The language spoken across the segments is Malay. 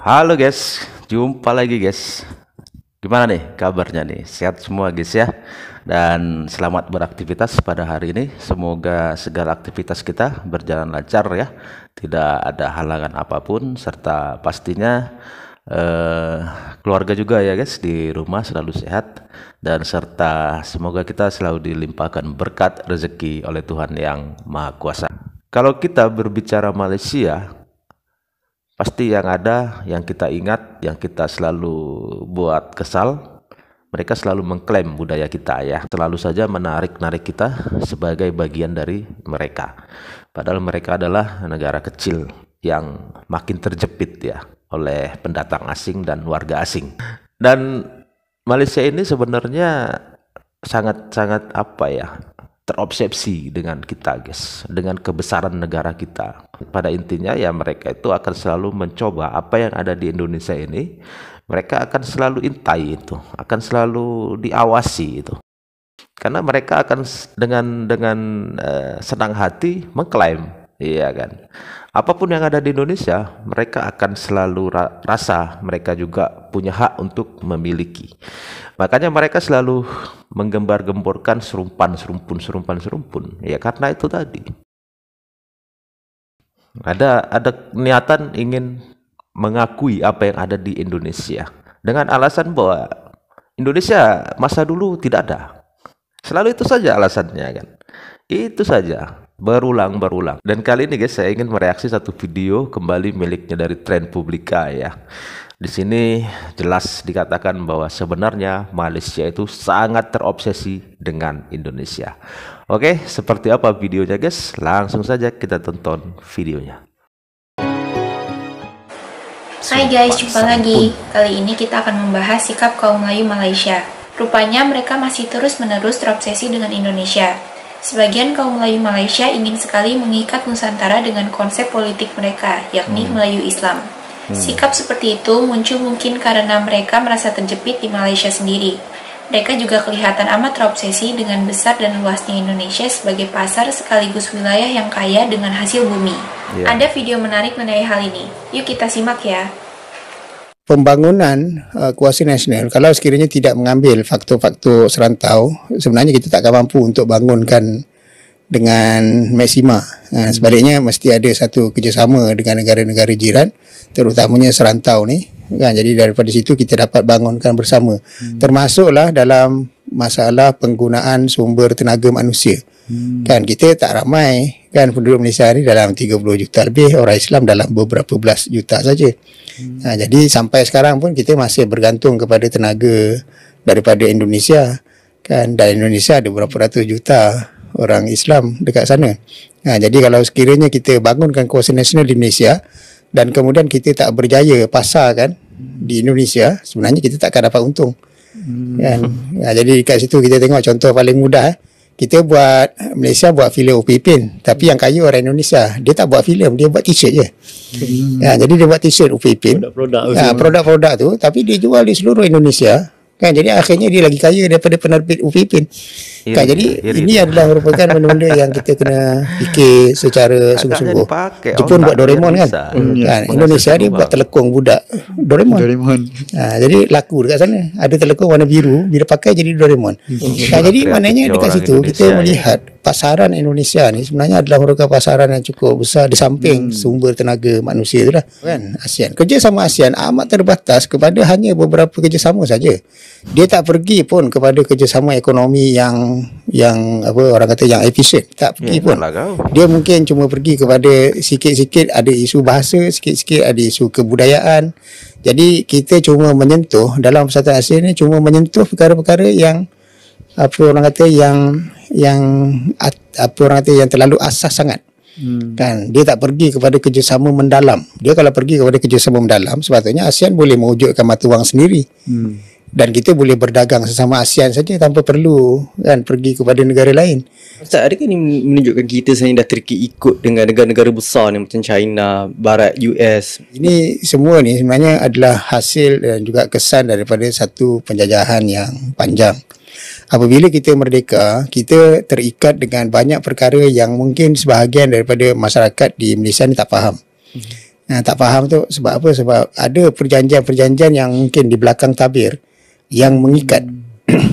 Halo guys, jumpa lagi guys. Gimana nih kabarnya nih? Sehat semua guys ya. Dan selamat beraktivitas pada hari ini. Semoga segala aktivitas kita berjalan lancar ya. Tidak ada halangan apapun serta pastinya keluarga juga ya guys di rumah selalu sehat dan serta semoga kita selalu dilimpahkan berkat rezeki oleh Tuhan yang Maha Kuasa. Kalau kita berbicara Malaysia, pasti yang ada, yang kita ingat, yang kita selalu buat kesal, mereka selalu mengklaim budaya kita ya. Selalu saja menarik-narik kita sebagai bagian dari mereka. Padahal mereka adalah negara kecil yang makin terjepit ya oleh pendatang asing dan warga asing. Dan Malaysia ini sebenarnya sangat-sangat apa ya, terobsesi dengan kita guys, dengan kebesaran negara kita. Pada intinya ya mereka itu akan selalu mencoba apa yang ada di Indonesia ini, mereka akan selalu intai itu, akan selalu diawasi itu. Karena mereka akan dengan senang hati mengklaim, iya kan. Apapun yang ada di Indonesia, mereka akan selalu rasa mereka juga punya hak untuk memiliki. Makanya mereka selalu menggembar-gemborkan serumpun. Ya karena itu tadi. Ada niatan ingin mengakui apa yang ada di Indonesia dengan alasan bahwa Indonesia masa dulu tidak ada. Selalu itu saja alasannya kan. Itu saja. Berulang. Dan kali ini guys saya ingin mereaksi satu video kembali miliknya dari Trend Publika ya. Di sini jelas dikatakan bahwa sebenarnya Malaysia itu sangat terobsesi dengan Indonesia. Oke, seperti apa videonya guys? Langsung saja kita tonton videonya. Hai guys, jumpa lagi. Kali ini kita akan membahas sikap kaum Melayu Malaysia. Rupanya mereka masih terus-menerus terobsesi dengan Indonesia. Sebagian kaum Melayu Malaysia ingin sekali mengikat Nusantara dengan konsep politik mereka, yakni Melayu Islam. Sikap seperti itu muncul mungkin karena mereka merasa terjepit di Malaysia sendiri. Mereka juga kelihatan amat terobsesi dengan besar dan luasnya Indonesia sebagai pasar sekaligus wilayah yang kaya dengan hasil bumi. Ada video menarik mengenai hal ini. Yuk kita simak ya. Pembangunan kuasa nasional, kalau sekiranya tidak mengambil faktor-faktor serantau, sebenarnya kita tak akan mampu untuk bangunkan dengan maksima. Sebaliknya mesti ada satu kerjasama dengan negara-negara jiran, terutamanya serantau ni. Jadi daripada situ kita dapat bangunkan bersama. Termasuklah dalam masalah penggunaan sumber tenaga manusia. Kan kita tak ramai kan penduduk Malaysia ni dalam 30 juta lebih, orang Islam dalam beberapa belas juta saja. Jadi sampai sekarang pun kita masih bergantung kepada tenaga daripada Indonesia kan, dan Indonesia ada berapa ratus juta orang Islam dekat sana. Jadi kalau sekiranya kita bangunkan kuasa nasional di Malaysia dan kemudian kita tak berjaya pasar kan di Indonesia, sebenarnya kita tak akan dapat untung. Kan? Jadi dekat situ kita tengok contoh paling mudah. Kita buat, Malaysia buat filem Upin, tapi yang kaya orang Indonesia, dia tak buat filem, dia buat t-shirt je. Jadi dia buat t-shirt Upin, produk-produk tu, tapi dia jual di seluruh Indonesia. Kan, jadi akhirnya dia lagi kaya daripada penerbit Upin. Kan, jadi ini adalah merupakan benda-benda yang kita kena fikir secara sungguh-sungguh. Jepun buat Doraemon kan, Indonesia dia buat telekung budak Doraemon. Jadi laku dekat sana. Ada telekung warna biru, bila pakai jadi Doraemon. Jadi maknanya dekat situ kita melihat pasaran Indonesia ni sebenarnya adalah merupakan pasaran yang cukup besar di samping sumber tenaga manusia tu lah. Kan, ASEAN. Kerjasama ASEAN amat terbatas kepada hanya beberapa kerjasama saja. Dia tak pergi pun kepada kerjasama ekonomi yang apa orang kata yang efisien, tak pergi pun. Dia mungkin cuma pergi kepada sikit-sikit ada isu bahasa, sikit-sikit ada isu kebudayaan. Jadi kita cuma menyentuh dalam Persatuan ASEAN ni, cuma menyentuh perkara-perkara yang apa orang kata yang terlalu asas sangat. Kan, dia tak pergi kepada kerjasama mendalam. Dia kalau pergi kepada kerjasama mendalam, sepatutnya ASEAN boleh mewujudkan mata wang sendiri. Dan kita boleh berdagang sesama ASEAN saja tanpa perlu kan pergi kepada negara lain. Ustaz, adakah ini menunjukkan kita sebenarnya dah terikut dengan negara-negara besar ni macam China, Barat, US? Ini semua ni sebenarnya adalah hasil dan juga kesan daripada satu penjajahan yang panjang. Apabila kita merdeka, kita terikat dengan banyak perkara yang mungkin sebahagian daripada masyarakat di Malaysia ni tak faham. Tak faham tu sebab apa? Sebab ada perjanjian-perjanjian yang mungkin di belakang tabir yang mengikat.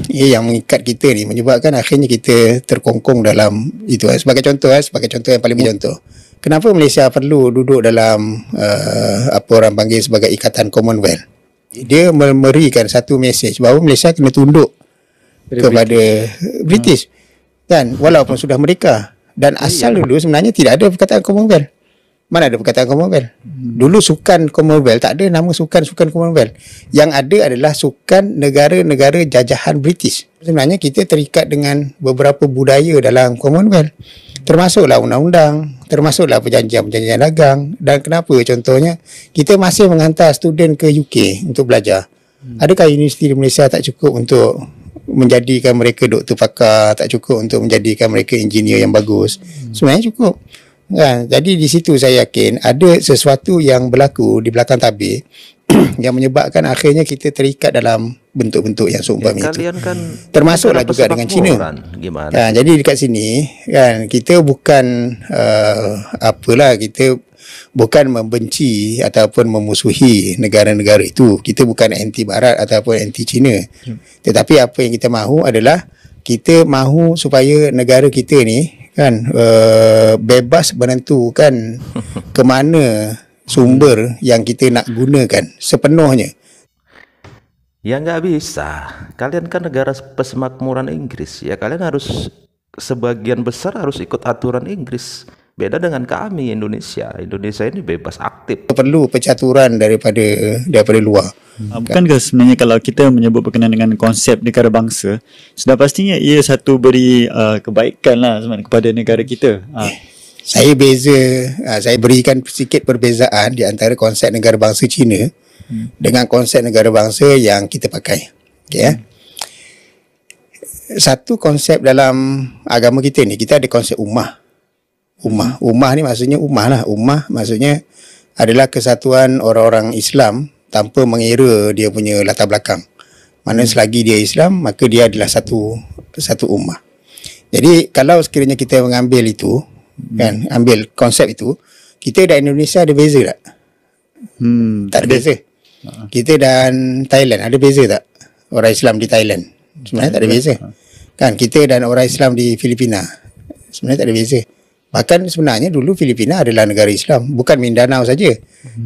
Yang mengikat kita ni menyebabkan akhirnya kita terkongkong dalam itu. Sebagai contoh yang paling contoh. Kenapa Malaysia perlu duduk dalam apa orang panggil sebagai Ikatan Commonwealth? Dia memberikan satu mesej bahawa Malaysia kena tunduk kepada British. Kan walaupun sudah merdeka, dan asal dulu sebenarnya tidak ada perkataan Commonwealth. Mana ada perkataan Commonwealth? Dulu sukan Commonwealth tak ada nama sukan Commonwealth. Yang ada adalah sukan negara-negara jajahan British. Sebenarnya kita terikat dengan beberapa budaya dalam Commonwealth. Termasuklah undang-undang, termasuklah perjanjian-perjanjian dagang. Dan kenapa contohnya kita masih menghantar student ke UK untuk belajar? Adakah universiti di Malaysia tak cukup untuk menjadikan mereka doktor pakar, tak cukup untuk menjadikan mereka engineer yang bagus? Sebenarnya cukup. Kan? Jadi di situ saya yakin ada sesuatu yang berlaku di belakang tabir yang menyebabkan akhirnya kita terikat dalam bentuk-bentuk yang seumpama itu. Kalian kan termasuklah juga dengan China. Gimana? Kan, jadi dekat sini kan kita bukan kita bukan membenci ataupun memusuhi negara-negara itu. Kita bukan anti barat ataupun anti China. Tetapi apa yang kita mahu adalah kita mahu supaya negara kita ni kan bebas menentukan ke mana sumber yang kita nak gunakan sepenuhnya. Ya nggak bisa. Kalian kan negara persemakmuran Inggris. Ya kalian harus sebagian besar harus ikut aturan Inggris. Beda dengan kami Indonesia. Indonesia ini bebas aktif. Perlu pencaturan daripada luar. Bukankah sebenarnya kalau kita menyebut berkenaan dengan konsep negara bangsa, sudah pastinya ia satu beri kebaikan lah sebenarnya kepada negara kita. Saya berikan sedikit perbezaan di antara konsep negara bangsa Cina dengan konsep negara bangsa yang kita pakai. Okay, Satu konsep dalam agama kita ni, kita ada konsep ummah. Ummah ni maksudnya ummah maksudnya adalah kesatuan orang-orang Islam tanpa mengira dia punya latar belakang. Mana selagi dia Islam, maka dia adalah satu ummah. Jadi kalau sekiranya kita mengambil itu, kan, ambil konsep itu, kita dan Indonesia ada beza tak? Tak ada beza. Kita dan Thailand ada beza tak? Orang Islam di Thailand sebenarnya tak ada beza. Kan, kita dan orang Islam di Filipina sebenarnya tak ada beza. Bahkan sebenarnya dulu Filipina adalah negara Islam, bukan Mindanao saja.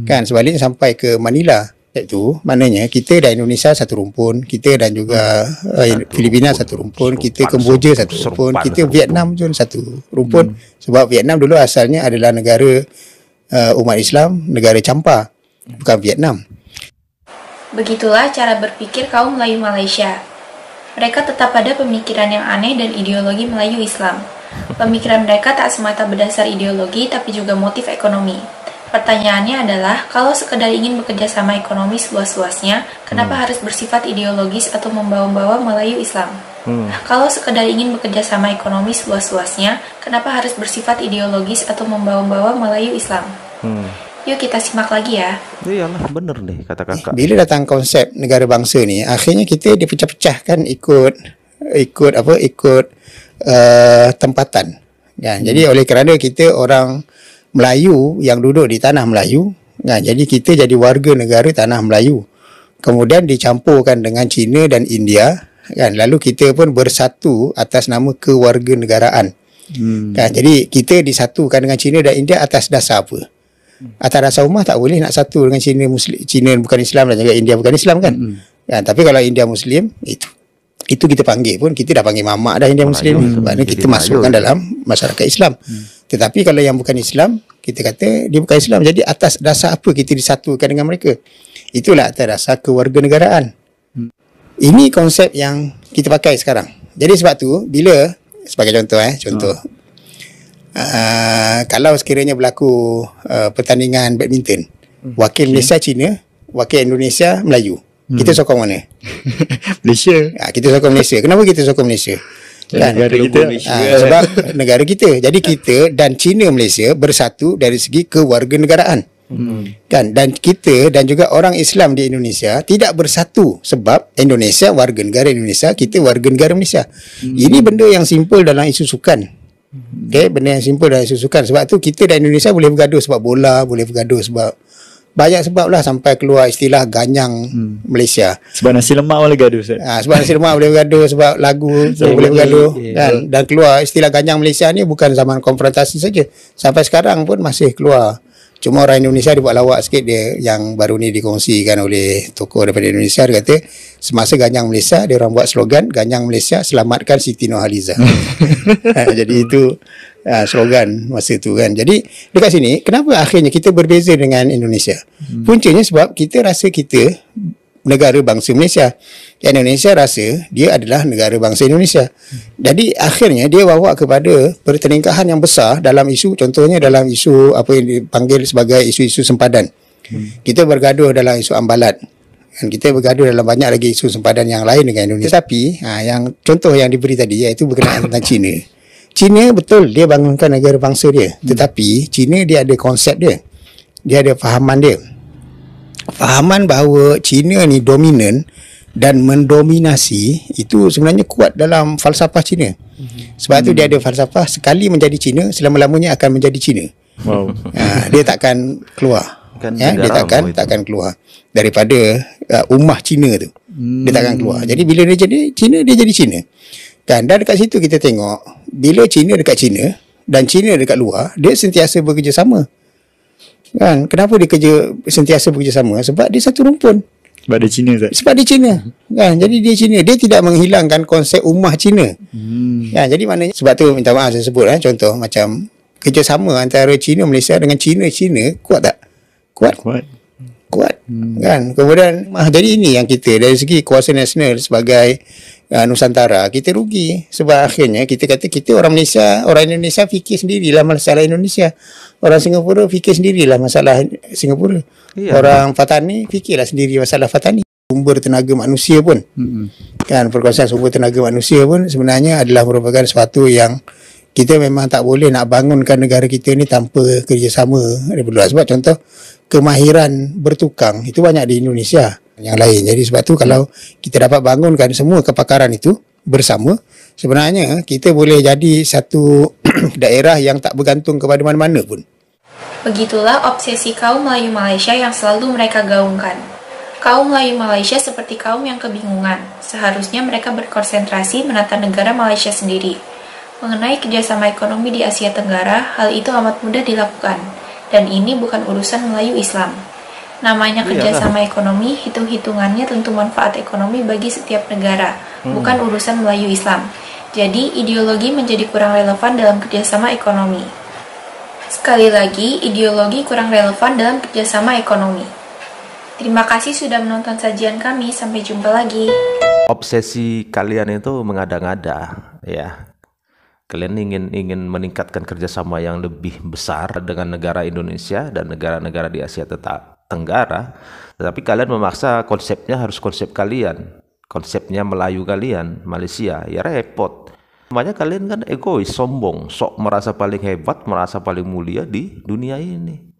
Kan, sebaliknya sampai ke Manila. Itu maknanya kita dan Indonesia satu rumpun, kita dan juga Filipina satu rumpun, kita Kemboja satu rumpun, kita Vietnam pun satu rumpun. Sebab Vietnam dulu asalnya adalah negara umat Islam, negara campa, bukan Vietnam. Begitulah cara berpikir kaum Melayu Malaysia. Mereka tetap pada pemikiran yang aneh dan ideologi Melayu Islam. Pemikiran mereka tak semata berdasar ideologi, tapi juga motif ekonomi. Pertanyaannya adalah, kalau sekedar ingin bekerja sama ekonomi seluas-luasnya, kenapa harus bersifat ideologis atau membawa-bawa Melayu Islam? Kalau sekedar ingin bekerja sama ekonomi seluas-luasnya, kenapa harus bersifat ideologis atau membawa-bawa Melayu Islam? Yuk kita simak lagi ya. Iyalah, bener nih kata kakak. Bila datang konsep negara bangsa ni, akhirnya kita dipecah-pecahkan ikut tempatan. Ya, jadi oleh kerana kita orang Melayu yang duduk di tanah Melayu, jadi kita jadi warga negara tanah Melayu. Kemudian dicampurkan dengan China dan India, kan, lalu kita pun bersatu atas nama kewarganegaraan. Kan, jadi kita disatukan dengan China dan India atas dasar apa? Atas dasar ummah tak boleh nak satu dengan China bukan Islam dan juga India bukan Islam, kan? Kan, tapi kalau India Muslim, itu kita panggil pun, kita dah panggil mamak dah India Muslim, sebab kita masukkan dalam masyarakat Islam. Tetapi kalau yang bukan Islam, kita kata dia bukan Islam. Jadi atas dasar apa kita disatukan dengan mereka? Itulah atas dasar kewarganegaraan. Ini konsep yang kita pakai sekarang. Jadi sebab tu, bila sebagai contoh, kalau sekiranya berlaku pertandingan badminton, wakil Malaysia Cina, wakil Indonesia Melayu, kita sokong mana? Malaysia. Kita sokong Malaysia. Kenapa kita sokong Malaysia? Kan? Negara kita. Sebab negara kita. Jadi kita dan China Malaysia bersatu dari segi kewarganegaraan. Kan? Dan kita dan juga orang Islam di Indonesia tidak bersatu sebab Indonesia warga negara Indonesia, kita warga negara Malaysia. Ini benda yang simple dalam isu sukan. Okay? Benda yang simple dalam isu sukan. Sebab tu kita dan Indonesia boleh bergaduh sebab bola, boleh bergaduh sebab banyak sebab lah sampai keluar istilah ganyang Malaysia. Sebab nasi lemak boleh gaduh, Ustaz. Sebab nasi lemak boleh bergaduh, sebab lagu boleh bergaduh kan. Dan keluar istilah ganyang Malaysia ni bukan zaman konfrontasi saja. Sampai sekarang pun masih keluar. Cuma orang Indonesia dibuat lawak sikit, dia yang baru ni dikongsikan oleh tokoh daripada Indonesia. Dia kata semasa ganyang Malaysia dia orang buat slogan ganyang Malaysia selamatkan Siti Nurhaliza. Jadi itu slogan masa tu kan. Jadi dekat sini kenapa akhirnya kita berbeza dengan Indonesia? Puncanya sebab kita rasa kita negara bangsa Malaysia. Indonesia rasa dia adalah negara bangsa Indonesia. Jadi akhirnya dia bawa kepada pertelingkahan yang besar dalam isu, contohnya dalam isu apa yang dipanggil sebagai isu-isu sempadan. Kita bergaduh dalam isu ambalat. Dan kita bergaduh dalam banyak lagi isu sempadan yang lain dengan Indonesia. Tetapi yang contoh yang diberi tadi iaitu berkenaan tentang China. China betul dia bangunkan negara bangsa dia. Tetapi China dia ada konsep dia. Dia ada fahaman dia. Fahaman bahawa China ni dominan dan mendominasi itu sebenarnya kuat dalam falsafah China. Sebab tu dia ada falsafah sekali menjadi China, selama-lamanya akan menjadi China. Wow. Dia takkan keluar. Dia takkan keluar daripada ummah China tu. Dia takkan keluar. Jadi bila dia jadi China, dia jadi China. Kan, dan dekat situ kita tengok bila China dekat China dan China dekat luar, dia sentiasa bekerjasama. Kan, kenapa dia sentiasa bekerjasama? Sebab dia satu rumpun. Sebab dia Cina, Ustaz. Sebab dia Cina. Kan, jadi dia Cina. Dia tidak menghilangkan konsep ummah Cina. Kan, jadi maknanya sebab tu minta maaf saya sebut contoh macam kerjasama antara China Malaysia dengan China kuat tak? Kuat. Kan, kemudian jadi ini yang kita dari segi kuasa nasional sebagai Nusantara kita rugi sebab akhirnya kita kata kita orang Malaysia, orang Indonesia fikir sendirilah masalah Indonesia, orang Singapura fikir sendirilah masalah Singapura, orang Fatani fikirlah sendiri masalah Fatani. Sumber tenaga manusia pun kan, perkongsian sumber tenaga manusia pun sebenarnya adalah merupakan sesuatu yang kita memang tak boleh nak bangunkan negara kita ni tanpa kerjasama daripada luar. Sebab contoh kemahiran bertukang itu banyak di Indonesia yang lain. Jadi sebab tu kalau kita dapat bangunkan semua kepakaran itu bersama, sebenarnya kita boleh jadi satu daerah yang tak bergantung kepada mana-mana pun. Begitulah obsesi kaum Melayu Malaysia yang selalu mereka gaungkan. Kaum Melayu Malaysia seperti kaum yang kebingungan. Seharusnya mereka berkonsentrasi menata negara Malaysia sendiri. Mengenai kerjasama ekonomi di Asia Tenggara, hal itu amat mudah dilakukan. Dan ini bukan urusan Melayu Islam. Namanya kerjasama ekonomi, hitung-hitungannya tentu manfaat ekonomi bagi setiap negara, bukan urusan Melayu Islam. Jadi, ideologi menjadi kurang relevan dalam kerjasama ekonomi. Sekali lagi, ideologi kurang relevan dalam kerjasama ekonomi. Terima kasih sudah menonton sajian kami, sampai jumpa lagi. Obsesi kalian itu mengada-ngada, ya. Kalian ingin meningkatkan kerjasama yang lebih besar dengan negara Indonesia dan negara-negara di Asia Tenggara, tetapi kalian memaksa konsepnya harus konsep kalian, konsepnya Melayu kalian, Malaysia, ya repot. Makanya kalian kan egois, sombong, sok merasa paling hebat, merasa paling mulia di dunia ini.